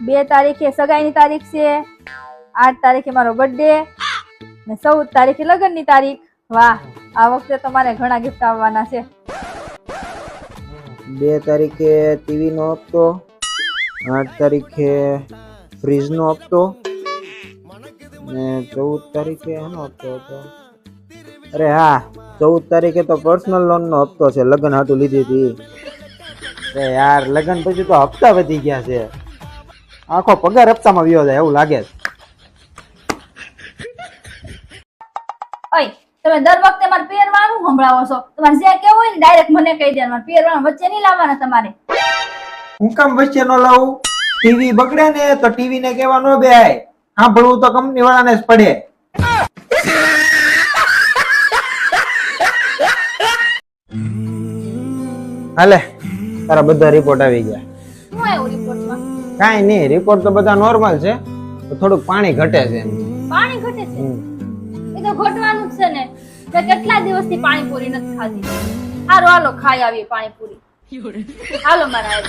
2 તારીખે સગાઈની તારીખ છે, 8 તારીખે મારો બર્થડે ને 14 તારીખે લગ્નની તારીખ. વાહ, આ વખતે તમારે ઘણા ગિફ્ટ આવવાના છે. 2 તારીખે ટીવી નો હપ્તો, 8 તારીખે ફ્રીજ નો હપ્તો ને 14 તારીખે એનો હપ્તો હતો. અરે હા, 14 તારીખે તો પર્સનલ લોન નો હપ્તો છે, લગ્ન હાટું લીધી હતી. અરે યાર, લગ્ન પછી તો હપ્તા વધી ગયા છે. આખો પગાર હપ્તામાં વ્યો જાય એવું લાગે છે. ઓય, તમે દર વખતે મારે પહેરવાનું સંભળાવો છો. તમારે જે કેવું હોય ને ડાયરેક્ટ મને કહી દે. મારે પહેરવાનું વચ્ચે નહીં લાવવાના તમારે. હું કામ વચ્ચે નો લાવું? ટીવી બગડે ને તો ટીવી ને કહેવા નો બેહાય. સાંભળવું તો કંપની વાળાને જ પડે. હાલે, તારા બધા રિપોર્ટ આવી ગયા. શું આવ્યું રિપોર્ટમાં? કાંઈ નહીં, રિપોર્ટ તો બધા નોર્મલ છે, તો થોડુંક પાણી ઘટે છે. પાણી ઘટે છે? એ તો ઘટવાનું જ છે ને. મેં કેટલા દિવસથી પાણીપુરી નથી ખાધી. હાલો હાલો ખાઈ આવીએ પાણીપુરી. હાલો મારા